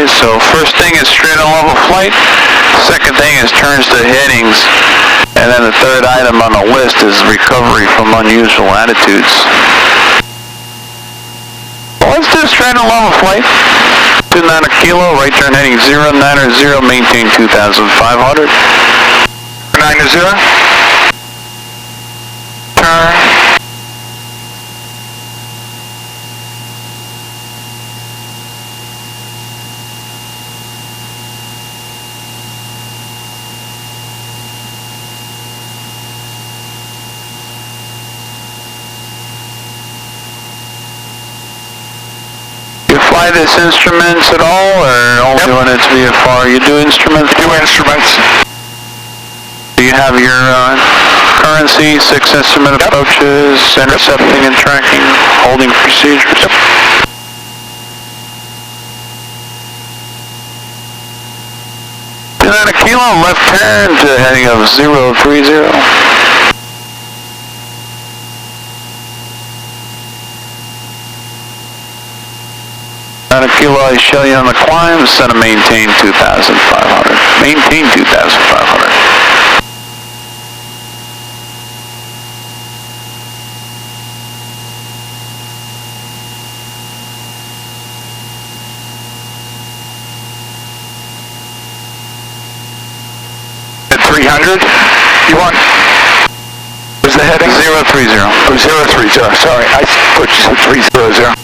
Okay, so first thing is straight on level flight. Second thing is turns to headings. And then the third item on the list is recovery from unusual attitudes. Well, let's do straight on level flight. 29 kilo, right turn heading 090, maintain 2,500. 90. Turn. Fly this instruments at all, or only when it's VFR? You do instruments? Do instruments. Do you have your currency, 6 instrument approaches, intercepting and tracking, holding procedures? Yep. And then a kilo left turn to heading of 030. And a kilo, I show you on the climb, set a maintain 2,500. Maintain 2,500. At 300, you want? Where's the heading? 030. Oh, 030, sorry, I put 300.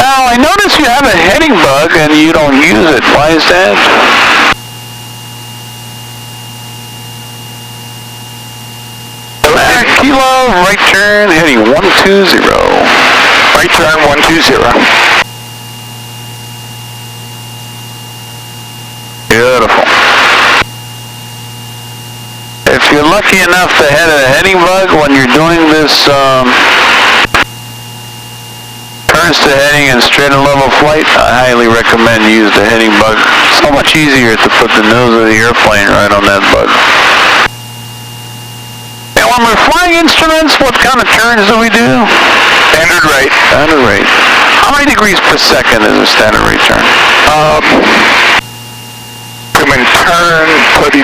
Now, I notice you have a heading bug and you don't use it. Why is that? Kilo, right turn, heading 120. Right turn, 120. Beautiful. If you're lucky enough to head a heading bug when you're doing this turns to heading and straight and level flight, I highly recommend you use the heading bug. So much easier to put the nose of the airplane right on that bug. And when we're flying instruments, what kind of turns do we do? Standard rate. Standard rate. How many degrees per second is a standard rate turn? Human turn, 30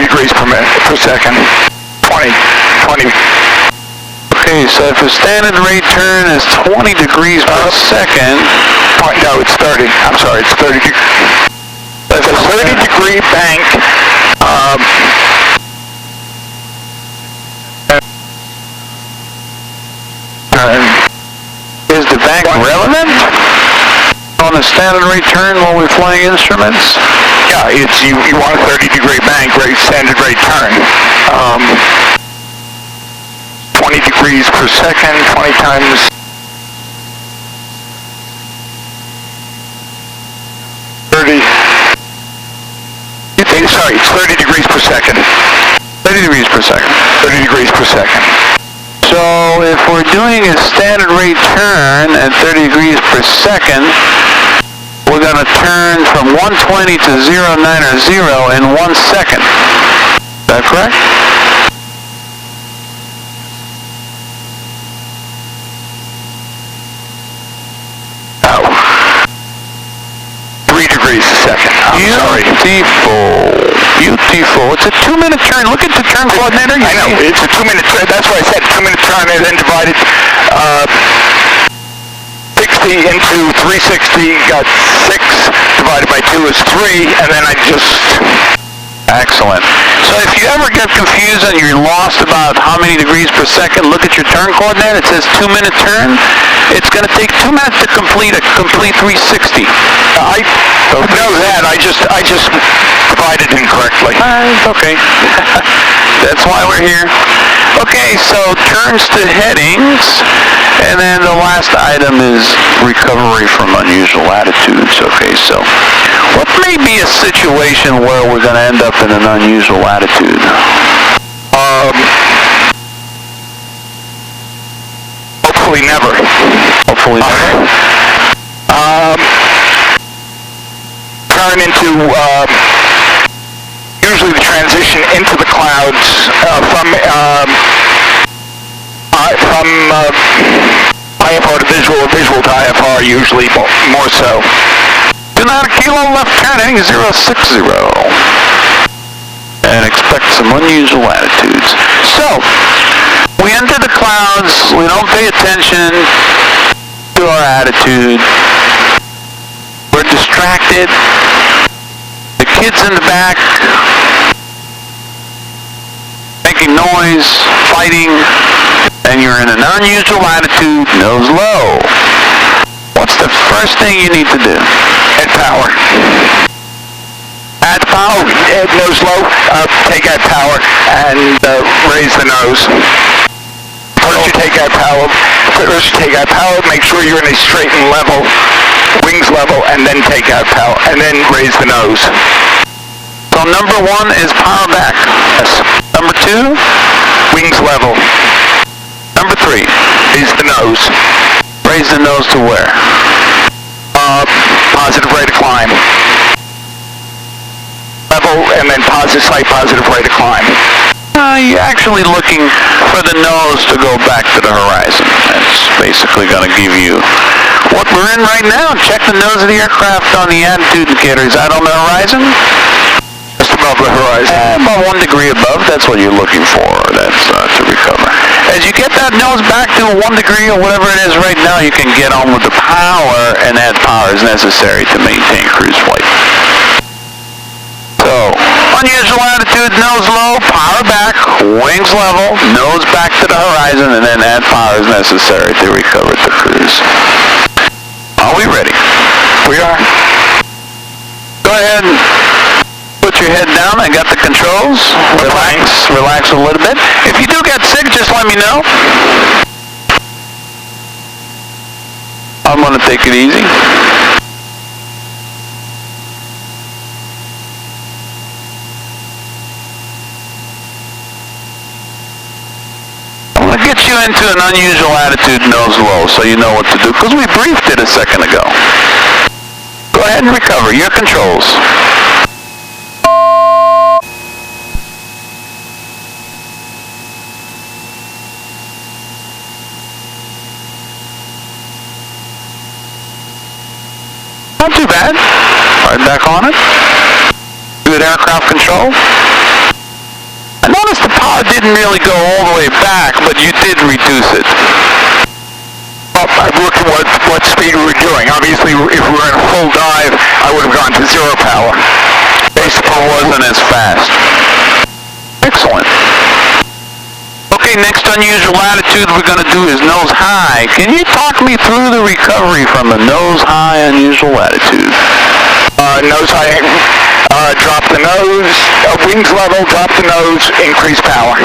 degrees per second. 20. Okay, so if a standard rate turn is 20 degrees per second... No, it's 30. I'm sorry, it's 30 degrees. It's a 30-degree bank. Is the bank relevant on a standard rate turn when we're flying instruments? Yeah, it's you want a 30-degree bank, standard rate turn. 20 degrees per second, 20 times 30. Sorry, it's 30 degrees per second. 30 degrees per second. 30 degrees per second. So if we're doing a standard rate turn at 30 degrees per second, we're going to turn from 120 to 090 in 1 second. Is that correct? Oh. 3 degrees a second. I'm sorry. Beautiful. It's a 2-minute turn. Look at the turn coordinator. I know. It's a 2-minute turn. That's why I said 2-minute turn and then divided 60 into 360. Got 6 divided by 2 is 3. And then I just... Excellent. So if you ever get confused and you're lost about how many degrees per second, look at your turn coordinate. It says 2-minute turn. It's going to take 2 minutes to complete a complete 360. I know that. I just divided incorrectly. Okay. That's why we're here. Okay, so turns to headings, and then the last item is recovery from unusual attitudes. Okay, so what may be a situation where we're going to end up in an unusual attitude? Hopefully never. Hopefully never. Turn into, usually the transition into the clouds from IFR to visual, or visual to IFR, usually more so. 29 kilo left turn, heading 060. And expect some unusual attitudes. So, we enter the clouds, we don't pay attention to our attitude. We're distracted. The kids in the back making noise, fighting, and you're in an unusual attitude, nose low. What's the first thing you need to do? Add power. Add power? Add nose low, take out power, and raise the nose. First you take out power, make sure you're in a straight and level, wings level, and then take out power, and then raise the nose. So number 1 is power back. Yes. Number 2? Wings level. Number 3? Raise the nose. Raise the nose to where? Positive rate of climb. Level, and then slight positive rate of climb. You're actually looking for the nose to go back to the horizon. That's basically going to give you what we're in right now. Check the nose of the aircraft on the attitude indicator. Is that on the horizon? Just above the horizon. About 1 degree above. That's what you're looking for. That's to recover. As you get that nose back to 1 degree or whatever it is right now, you can get on with the power and add power as necessary to maintain cruise flight. So, unusual attitude, nose low, power back, wings level, nose back to the horizon, and then add power as necessary to recover the cruise. Are we ready? We are. Go ahead and put your head down. I got the controls. Relax a little bit. If you do get sick, just let me know. I'm going to take it easy. Get you into an unusual attitude, nose low, so you know what to do, because we briefed it a second ago. Go ahead and recover your controls. Not too bad. Right back on it. Good aircraft control. I noticed the power didn't really go all the way back, but you did reduce it. Well, I looked at what speed we were doing. Obviously, if we were in a full dive, I would have gone to 0 power. Baseball wasn't as fast. Excellent. Okay, next unusual attitude we're going to do is nose high. Can you talk me through the recovery from a nose high unusual attitude? Nose high, drop the nose, wings level, drop the nose, increase power.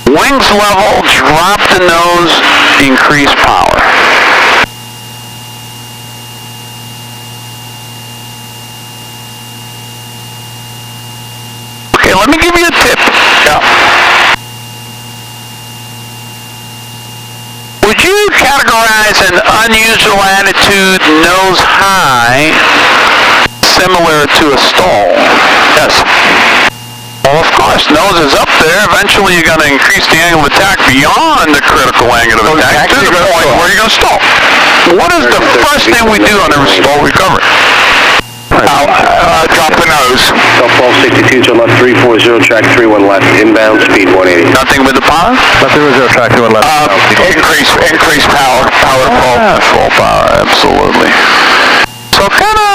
Wings level, drop the nose, increase power. Okay, let me give you a tip. Yeah. Would you categorize an unusual attitude nose high similar to a stall? Yes. Well, of course, nose is up there. Eventually, you're going to increase the angle of attack beyond the critical angle of attack to the point where you're going to stall. What is the first thing we do on a stall recovery? Drop the nose. Fall 62 to left 340, track 31 left, inbound speed 180. Nothing with the power? Left 30, track 31 left. Increase power. Power full. Full power, absolutely. So kind of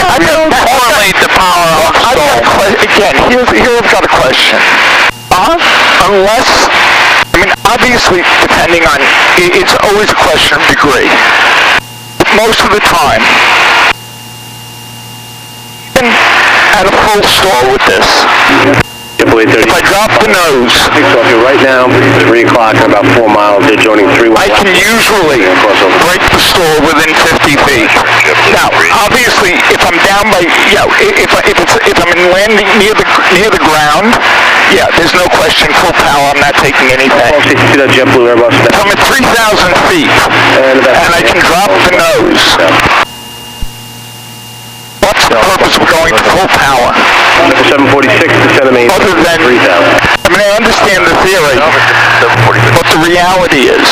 correlate the power of stall. Again, here I've got a question. Unless, obviously, depending on, it's always a question of degree. But most of the time, at a full stall with this, if I drop the nose, Takes off here right now, 3 o'clock and about 4 miles, they're joining 31 I can usually break the stall within 50 feet. Now, obviously, if I'm down by, if I'm in landing near the ground, yeah, there's no question, full power, I'm not taking anything. Fall 62, that JetBlue Airbus. If I'm at 3,000 feet, and I can drop the nose, what's the purpose of going to full power? 746 to 780. Other than, 3,000. I understand the theory, but the reality is,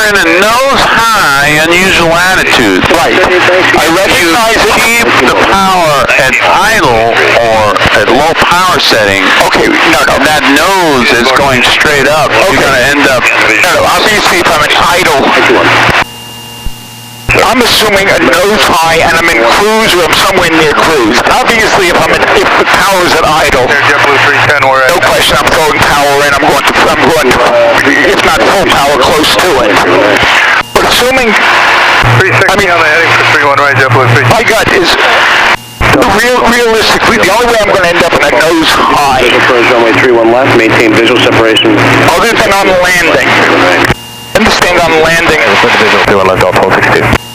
you're in a nose-high unusual attitude. Right. I recognize You keep the power at idle or at low power setting. Okay, no. That nose is going straight up. You're going to end up... No, obviously if I'm at idle, I'm assuming a nose high and I'm in cruise or I'm somewhere near cruise. Obviously if the power's at idle, no question I'm throwing power in, I'm going to if not full power, close to it. But assuming, I mean, on the heading for 31 right, JetBlue 3. my gut is, realistically, the only way I'm going to end up in a nose high, Approach runway 31 left, maintain visual separation. other than on landing, understand on landing,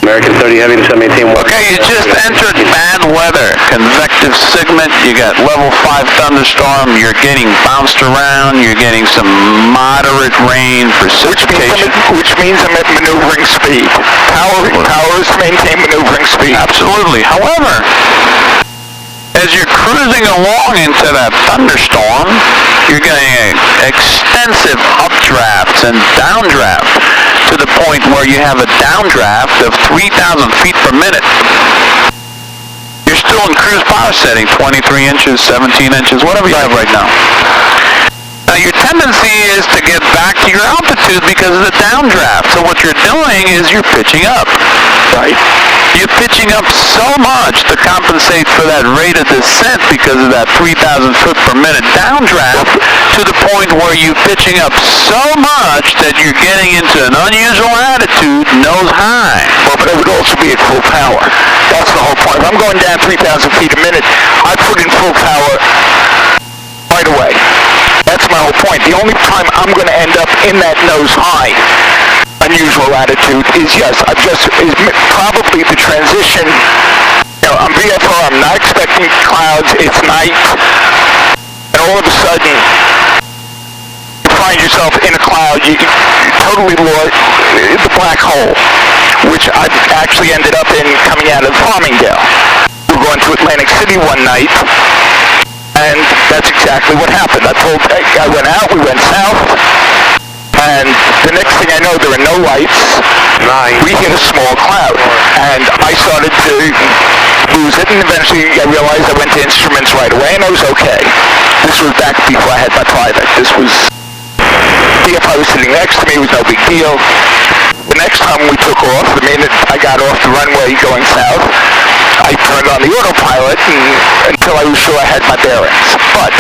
American 30 heavy to 718. Okay, you just entered bad weather. Convective segment, you got level 5 thunderstorm, you're getting bounced around, you're getting some moderate rain, precipitation. which means I'm at maneuvering speed. Power is to maintain maneuvering speed. Absolutely. However, as you're cruising along into that thunderstorm, you're getting extensive updrafts and downdraft to the point where you have a downdraft of 3,000 feet per minute. You're still in cruise power setting, 23 inches, 17 inches, whatever you have right now. Now your tendency is to get back to your altitude because of the downdraft. So what you're doing is you're pitching up. Right. You're pitching up so much to compensate for that rate of descent because of that 3,000 foot per minute downdraft to the point where you're pitching up so much that you're getting into an unusual attitude, nose high. Well, but it would also be at full power. That's the whole point. If I'm going down 3,000 feet a minute, I put in full power right away. That's my whole point. The only time I'm going to end up in that nose high unusual attitude is, yes, is probably the transition. You know, I'm VFR, I'm not expecting clouds, it's night, and all of a sudden, you find yourself in a cloud, you totally lost the black hole, which I've actually ended up in coming out of Farmingdale. We were going to Atlantic City one night, and that's exactly what happened. I went out, we went south, and the next thing I know, there are no lights. We hit a small cloud, and I started to lose it, and eventually I realized I went to instruments right away, and I was okay. This was back before I had my private. This was, if I was sitting next to me, it was no big deal. The next time we took off, the minute I got off the runway going south, I turned on the autopilot until I was sure I had my bearings. But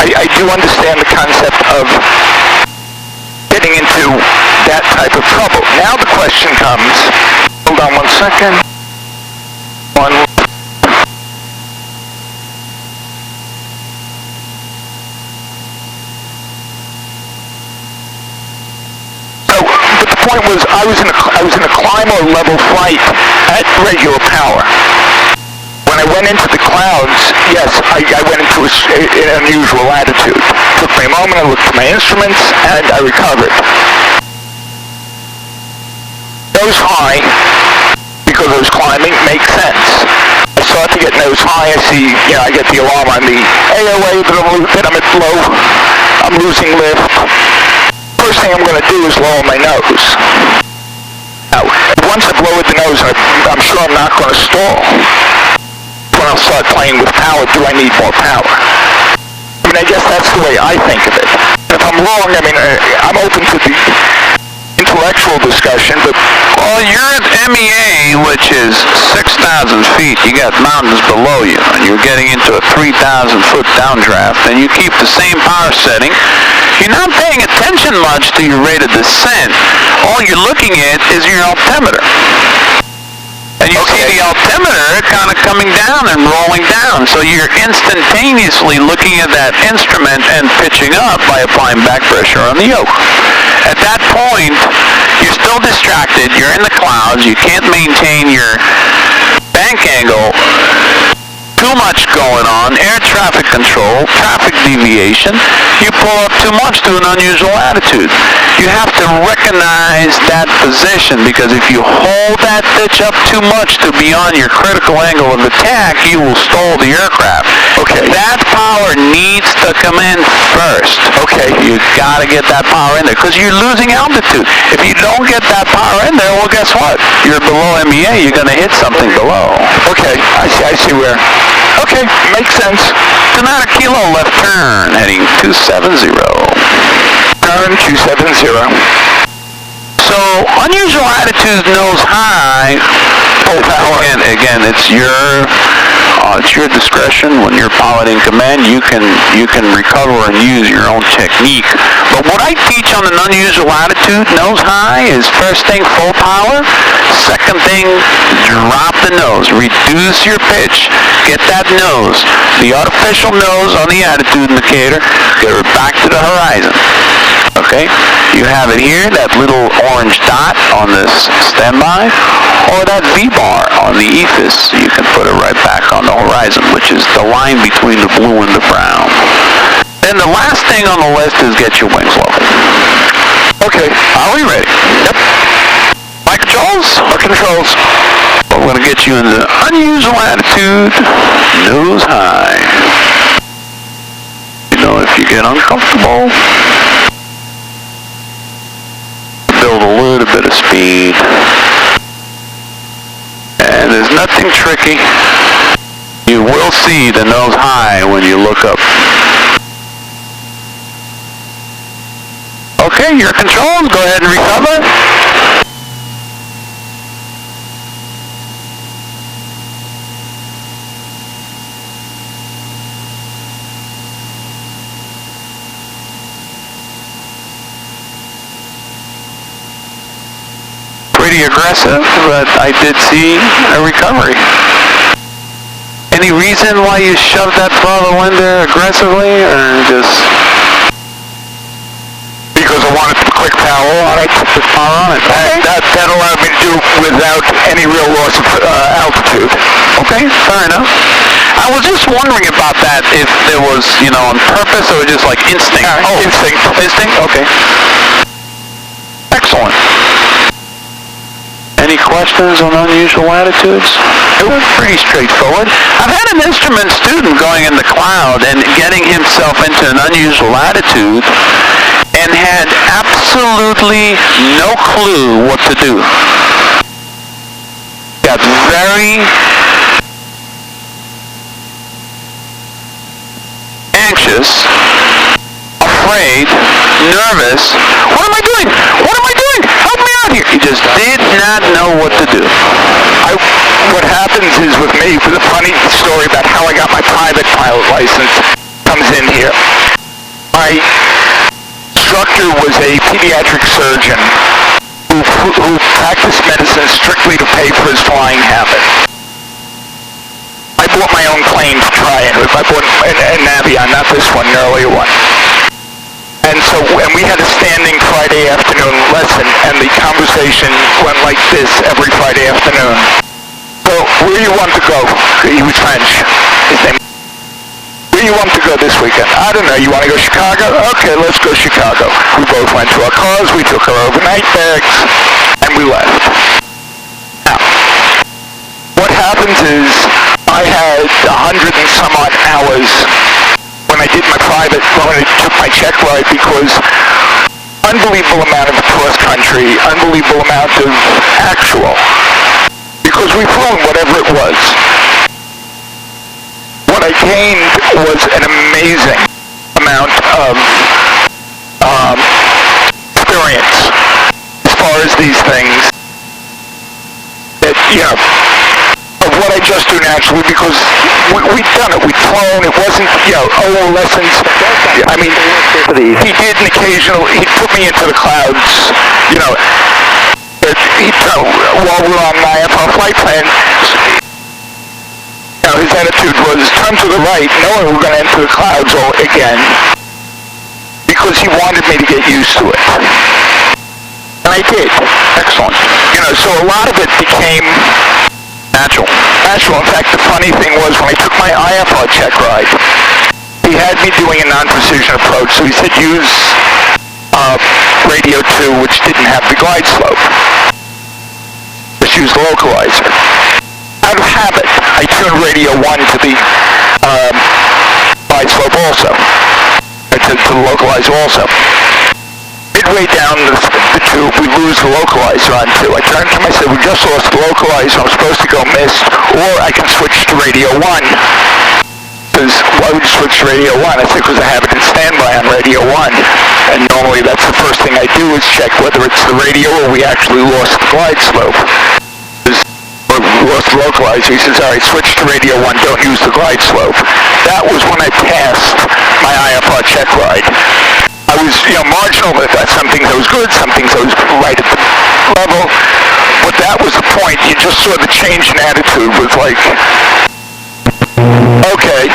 I do understand the concept of getting into that type of trouble. Now the question comes, hold on 1 second. So, but the point was, I was in a climb or level flight at regular power. When I went into the clouds, yes, I went into an unusual attitude. It took me a moment, I looked at my instruments, and I recovered. Nose high, because I was climbing, makes sense. I start to get nose high, I see, I get the alarm on the AOA that I'm at low, I'm losing lift. First thing I'm going to do is lower my nose. Now, once I've lowered the nose, I'm sure I'm not going to stall. When I'll start playing with power, do I need more power? I mean, I guess that's the way I think of it. If I'm wrong, I mean, I'm open to the intellectual discussion, but... Well, you're at MEA, which is 6,000 feet. You got mountains below you, and you're getting into a 3,000 foot downdraft, and you keep the same power setting. You're not paying attention much to your rate of descent. All you're looking at is your altimeter. And you see the altimeter kind of coming down and rolling down. So you're instantaneously looking at that instrument and pitching up by applying back pressure on the yoke. At that point, you're still distracted. You're in the clouds. You can't maintain your bank angle too much going on, air traffic control, traffic deviation, you pull up too much to an unusual attitude. You have to recognize that position, because if you hold that pitch up too much to beyond your critical angle of attack, you will stall the aircraft. Okay. That power needs to come in first. Okay. You got to get that power in there, because you're losing altitude. If you don't get that power in there, well, guess what? You're below MBA. You're going to hit something below. Okay. I see where. Okay. Makes sense. Sonata Kilo left turn, heading 270. Turn 270. So, unusual attitude, nose high. Again, it's your discretion. When you're piloting command, you can recover and use your own technique. But what I teach on an unusual attitude, nose high, is first thing full power. Second thing, drop the nose. Reduce your pitch. Get that nose. The artificial nose on the attitude indicator. Get her back to the horizon. Okay? You have it here, that little orange dot on this standby, or that V-bar on the ethos. You can put it right back on the horizon, which is the line between the blue and the brown. Then the last thing on the list is get your wings level. Okay, are we ready? Yep. My controls? My controls. We're going to get you into unusual attitude, nose high. You know, if you get uncomfortable, build a little bit of speed. And there's nothing tricky. You will see the nose high when you look up. Okay, your controls, go ahead and recover. Pretty aggressive, but I did see a recovery. Any reason why you shoved that throttle in there aggressively, or just because I wanted to quick power on it? Okay. That allowed me to do it without any real loss of altitude. Okay, fair enough. I was just wondering about that, if there was, on purpose or just like instinct. Instinct. Instinct? Okay. Excellent. Any questions on unusual attitudes? It was pretty straightforward. I've had an instrument student going in the cloud and getting himself into an unusual attitude and had absolutely no clue what to do. Got very anxious, afraid, nervous. What am I doing? What am I doing? Help me out here. He just did not know what to do. What happens is with me, the funny story about how I got my private pilot license comes in here. My instructor was a pediatric surgeon who practiced medicine strictly to pay for his flying habit. I bought my own plane to try it. I bought a Navion, not this one, an earlier one. And we had a standing Friday afternoon lesson, and the conversation went like this every Friday afternoon. So, where do you want to go? He was French. His name. Where do you want to go this weekend? I don't know. You want to go Chicago? Okay, let's go Chicago. We both went to our cars. We took our overnight bags, and we left. Now, what happens is I had 100 and some odd hours when I did my private, when I took my check ride, because unbelievable amount of cross country, unbelievable amount of actual, because we flew in whatever it was. What I gained was an amazing amount of experience as far as these things that, of what I just do naturally, because we've done it. We've flown. It wasn't, lessons. I mean, he did an occasional, he put me into the clouds, while we were on my FR flight plan. His attitude was turn to the right, knowing we're going to enter the clouds again, because he wanted me to get used to it. And I did. Excellent. So a lot of it became Natural. Natural. In fact, the funny thing was when I took my IFR check ride, he had me doing a non-precision approach, so he said use radio 2, which didn't have the glide slope. Just use the localizer. Out of habit, I tuned radio 1 to the glide slope also, to the localizer also. Midway down the tube, we lose the localizer on 2. I turned to him, I said, we just lost the localizer, I'm supposed to go missed, or I can switch to radio 1. Because why would you switch to radio 1? I think because I have it in standby on radio 1. And normally that's the first thing I do is check whether it's the radio or we actually lost the glide slope. Or lost the localizer. He says, all right, switch to radio 1, don't use the glide slope. That was when I passed my IFR check ride. I was, marginal, but some things I was good, some things I was right at the level. But that was the point. You just saw the change in attitude was like, okay,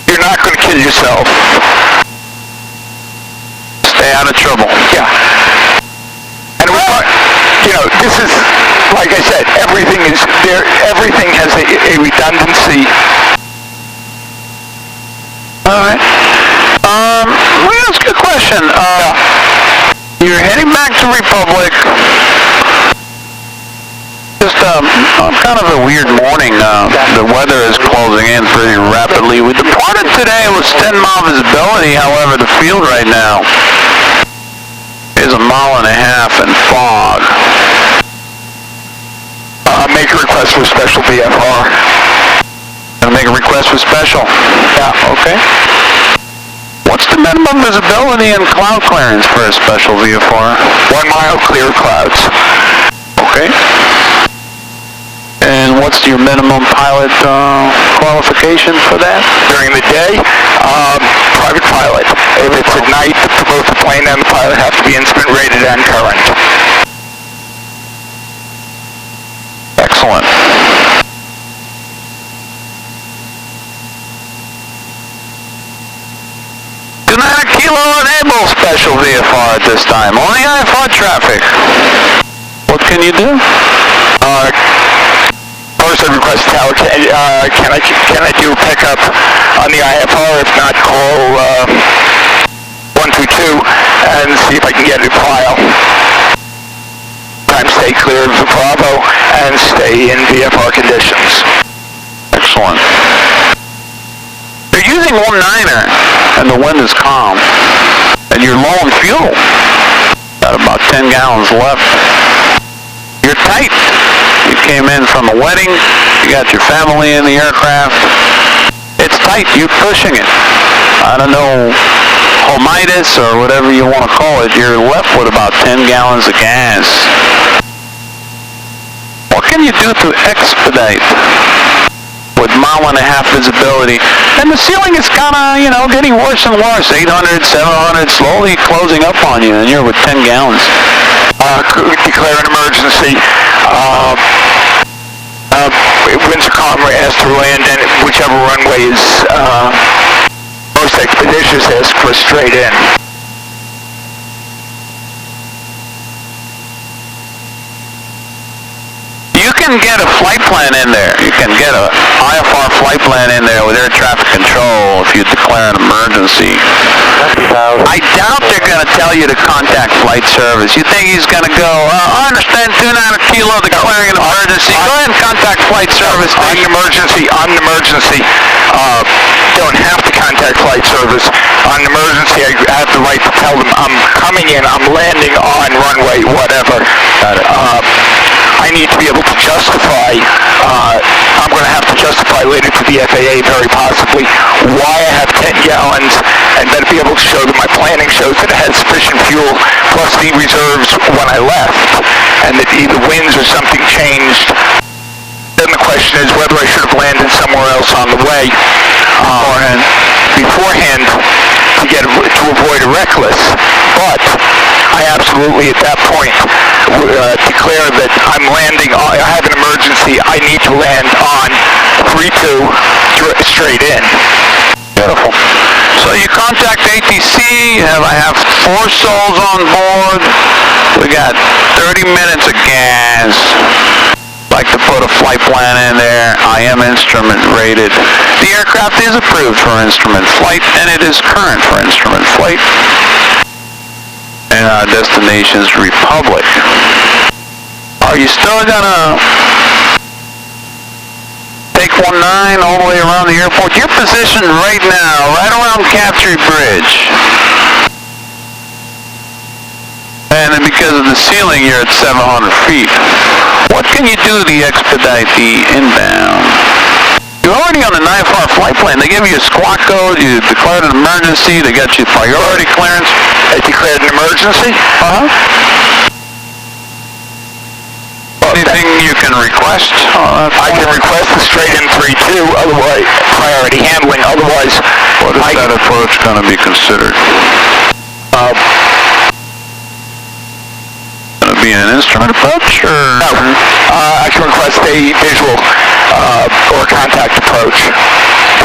you're not going to kill yourself. Stay out of trouble. Yeah. And this is, like I said, everything is there. Everything has a redundancy. All right. Let me ask you a question. You're heading back to Republic. Just kind of a weird morning. The weather is closing in pretty rapidly. We departed today with 10-mile visibility. However, the field right now is 1.5 miles in fog. Make a request for special VFR. Gonna make a request for special. Yeah. Okay. What's the minimum visibility and cloud clearance for a special VFR? 1 mile clear clouds. Okay. And what's your minimum pilot qualification for that? During the day, private pilot. If it's at night, both the plane and the pilot have to be instrument rated and current. Excellent. United Kilo enable special VFR at this time. Only IFR traffic. What can you do? First, I request tower. Can I do a pickup on the IFR? If not, call 122 and see if I can get a file. Time stay clear of the Bravo and stay in VFR conditions. Excellent. You're using 1.9er and the wind is calm, and you're low on fuel. Got about 10 gallons left. You're tight. You came in from a wedding. You got your family in the aircraft. It's tight. You're pushing it. I don't know, homitis or whatever you want to call it. You're left with about 10 gallons of gas. What can you do to expedite with 1.5 mile visibility? And the ceiling is kind of, getting worse and worse. 800, 700, slowly closing up on you, and you're with 10 gallons. Declare an emergency. Winds are calm, ask to land, and whichever runway is most expeditious, ask for straight in. You can get a flight plan in there. You can get a IFR flight plan in there with air traffic control if you declare an emergency. I doubt they're going to tell you to contact flight service. You think he's going to go, I understand 2.9 kilo declaring an emergency. Go ahead and contact flight service. On an emergency, don't have to contact flight service. On an emergency, I have the right to tell them I'm coming in, I'm landing on runway, whatever. Got it. I need to be able to justify, I'm going to have to justify later to the FAA very possibly why I have 10 gallons, and then be able to show that my planning shows that I had sufficient fuel plus the reserves when I left, and that either winds or something changed. Then the question is whether I should have landed somewhere else on the way beforehand to avoid a reckless. But I absolutely at that point declare that I'm landing on, I have an emergency, I need to land on 3-2 straight in. Beautiful. So you contact ATC, I have 4 souls on board. We got 30 minutes of gas. Like to put a flight plan in there. I am instrument rated. The aircraft is approved for instrument flight, and it is current for instrument flight. And our destination's Republic. Are you still gonna take 19 all the way around the airport? You're positioned right now, right around Capture Bridge. And then because of the ceiling, you're at 700 feet. What can you do to expedite the inbound? You're already on the 9-FAR flight plan. They give you a squawk code. You declared an emergency. They got you priority clearance. They declared an emergency? Anything you can request? I can request a straight-in 3-2, otherwise, priority handling, otherwise... What is that approach going to be considered? Going to be an instrument approach, or...? No, I can request a visual or contact approach.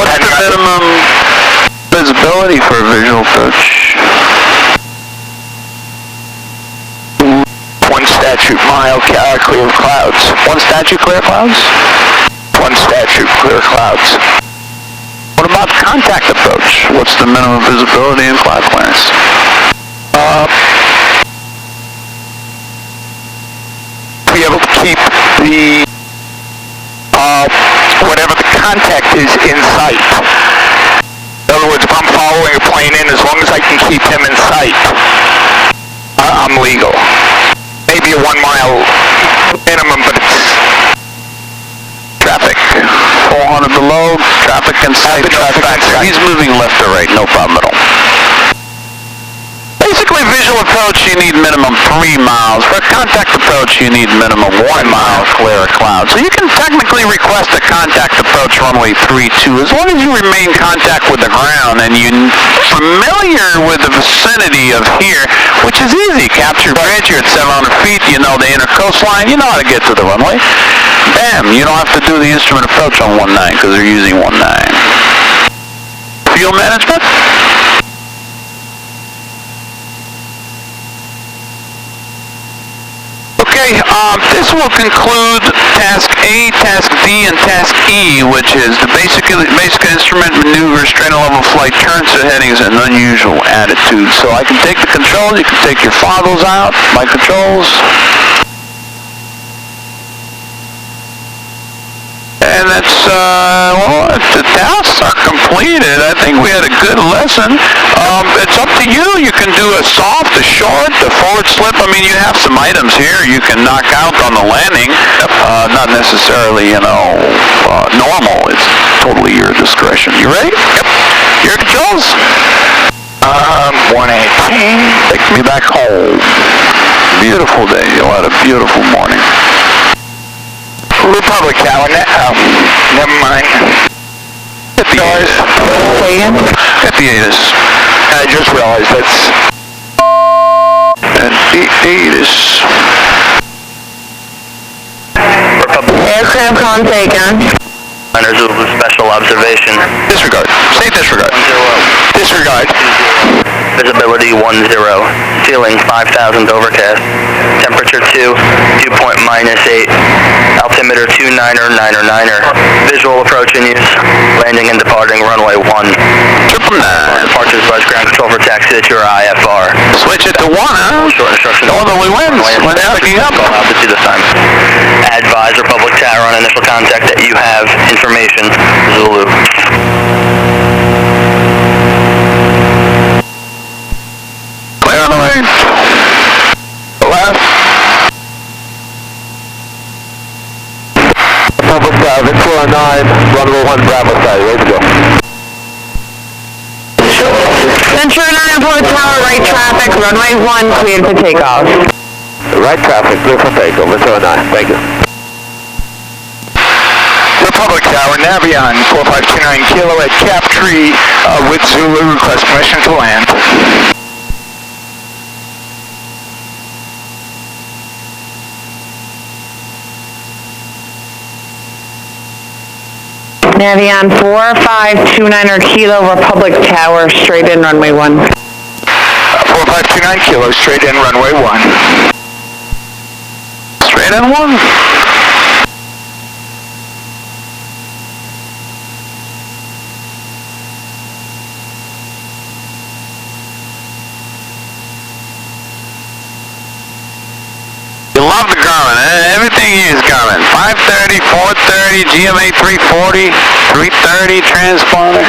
What's the minimum visibility for a visual approach? 1 statute mile clear of clouds. 1 statute clear clouds? 1 statute clear clouds. What about contact approach? What's the minimum visibility in cloud clearance? Be able to keep the whatever the contact is in sight. In other words, if I'm following a plane in, as long as I can keep him in sight, I'm legal. Maybe a 1 mile minimum, but it's traffic. 400 below, traffic in sight. He's moving left or right, no problem at all. Basically, visual approach, you need minimum 3 miles. For a contact approach, you need minimum 1 mile clear of cloud. So you can technically request a contact approach runway 32 as long as you remain contact with the ground and you're familiar with the vicinity of here, which is easy. Capture Bridge, you're at 700 feet, you know the inner coastline, you know how to get to the runway. Bam, you don't have to do the instrument approach on 19 because they're using 19. Fuel management? Okay, this will conclude Task A, Task D, and Task E, which is the basic instrument maneuver, straight and level flight, turns to headings, and unusual attitude. So I can take the controls, you can take your foggles out, my controls. And that's, well, the tasks are completed. I think we had a good lesson. It's up to you. You can do a soft, a short, a forward slip. I mean, you have some items here you can knock out on the landing. Not necessarily, normal. It's totally your discretion. You ready? Yep. Your controls. 118. Take me back home. Beautiful day. You'll have a beautiful morning. Republic Tower, never mind. Get the ATIS. Get the ATIS. I just realized that's... And the ATIS. Aircraft con taken. Miners with special observation. Disregard. Say disregard. 10. Disregard. Visibility 10. Ceiling 5,000 overcast. Temperature 2. Dew point -8. Altimeter 29er. Visual approach in use. Landing and departing runway 1. 999. Departures bus ground control for taxi at your IFR. Switch it to 1, huh? Short instructions. Northerly winds. When they're picking up. Call altitude assignment. Advise Republic Tower on initial contact that you have information. Zulu. Clear on the way. Left. Republic Victoria 9, runway 1, Bravo side, ready to go. Ventura 9 Republic Tower, right traffic, runway 1, cleared for takeoff. Right traffic, clear for takeoff, Victoria 9, thank you. Republic Tower, Navion, 4529 Kilo at Cap Tree with Zulu, request permission to land. Navion 4529 Kilo, Republic Tower, straight in runway 1. 4529 Kilo, straight in runway 1. Straight in 1. love the Garmin. Everything here is Garmin. 530, 430, GMA 340, 330 transponder.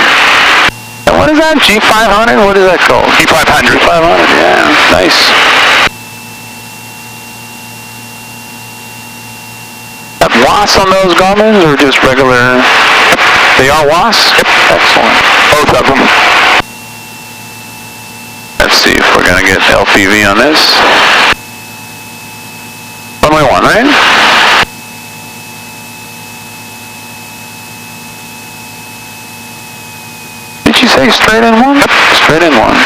And what is that? G500? What is that called? G500. G500, yeah. Nice. Have WAS on those Garmins or just regular? They are WAS? Yep. Excellent. Both of them. Let's see if we're going to get LPV on this. Runway 1, right? Did you say straight in 1? Yep. Straight in 1.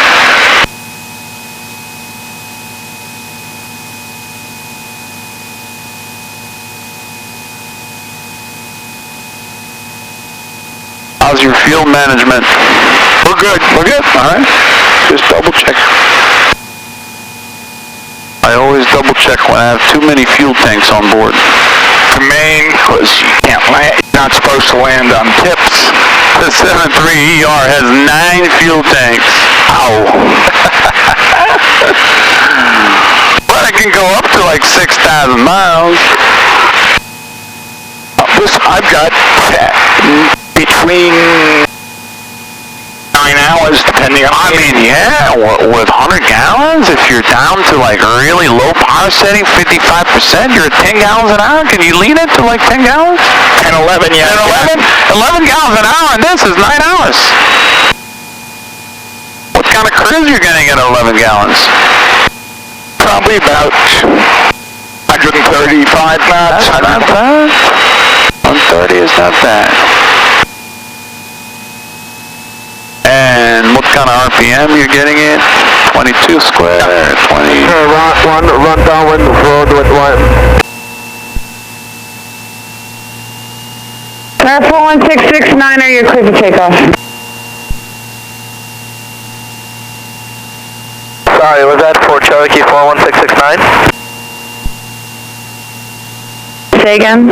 How's your fuel management? We're good. We're good. All right. Just double check. I always double check when I have too many fuel tanks on board. The main, because you can't land, you're not supposed to land on tips. The 73ER has 9 fuel tanks. Ow. But it can go up to like 6,000 miles. Listen, I've got between 9 hours, depending on... I mean, yeah, with 100 gallons, if you're down to like really low power setting, 55%, you're at 10 gallons an hour. Can you lean it to like 10 gallons? 10, 11, yeah. 11 gallons an hour, and this is 9 hours. What kind of cruise you're getting at 11 gallons? Probably about 135 knots. That's not bad. 130 is not bad. And what kind of RPM you're getting it? 22 square, 20... Run downwind road with 1. Air 41669, are you clear to take off? Sorry, was that for Cherokee 41669? Say again?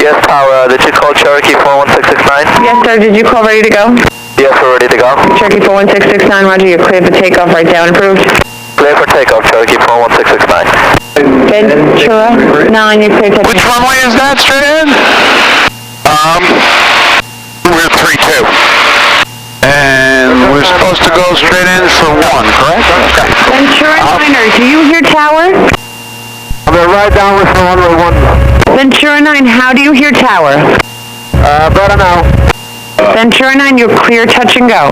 Yes, Tower, did you call Cherokee 41669? Yes, sir. Did you call ready to go? Yes, we're ready to go. Cherokee 41669, roger. You're clear for takeoff. Right down, approved. Clear for takeoff, Cherokee 41669. Ventura 9, you're clear to... Which runway is that straight in? We're 3-2. And we're supposed to go straight in for 1, correct? Okay. Ventura 9, do you hear tower? I'm going to ride downwind for runway 1. Ventura 9, how do you hear tower? Better now. Ventura 9, you're clear, touch and go.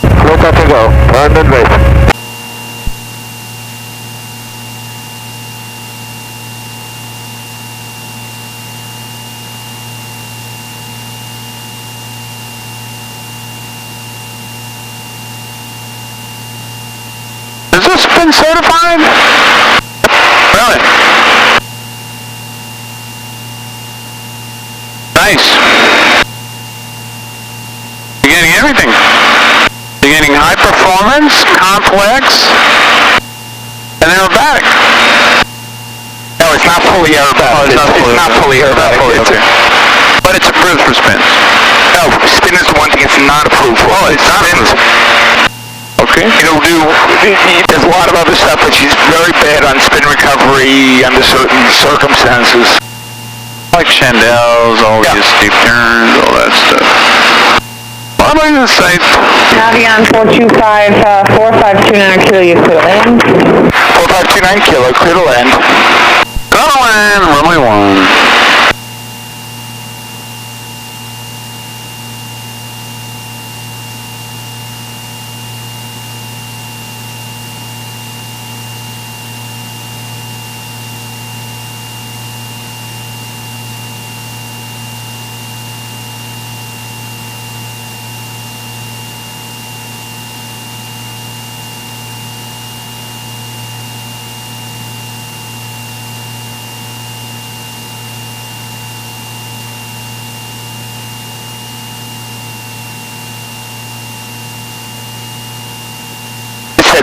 Clear, touch and go. Turn and base. Has this been certified? Really? Nice. You're getting everything. You're getting high performance, complex, and aerobatic. No, it's not fully aerobatic. Oh, it's not fully aerobatic. Okay. But it's approved for spins. No, spin is the one thing it's not approved for. Oh, it's not approved. Okay. It'll do, there's a lot of other stuff, but she's very bad on spin recovery under certain circumstances. Like chandelles, all these steep turns, all that stuff. Well, I'm going to say... Navion 4529 kilo, you clear to land. 4529 kilo, clear to land. Go to land, runway 1.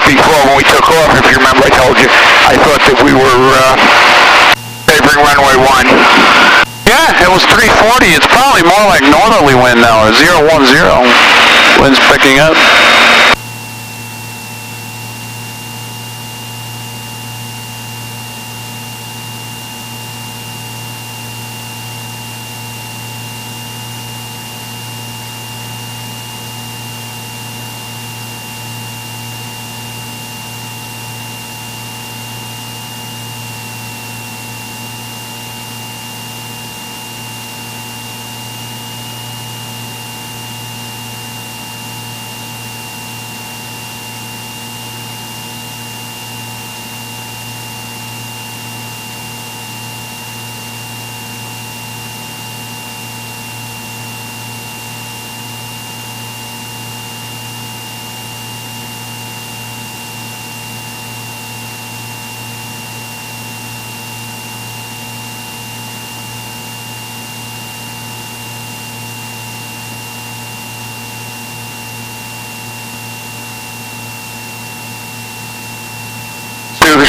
Before when we took off, if you remember, I told you, I thought that we were favoring runway 1. Yeah, it was 340. It's probably more like northerly wind now, or 010. Wind's picking up.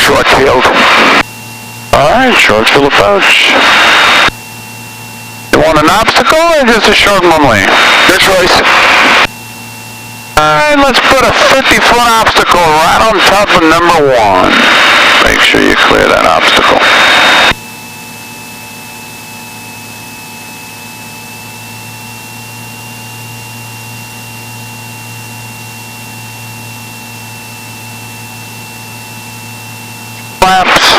short field. All right, short field approach. You want an obstacle or just a short one-lane? Your choice. All right, let's put a 50-foot obstacle right on top of number 1. Make sure you clear that obstacle. Laps.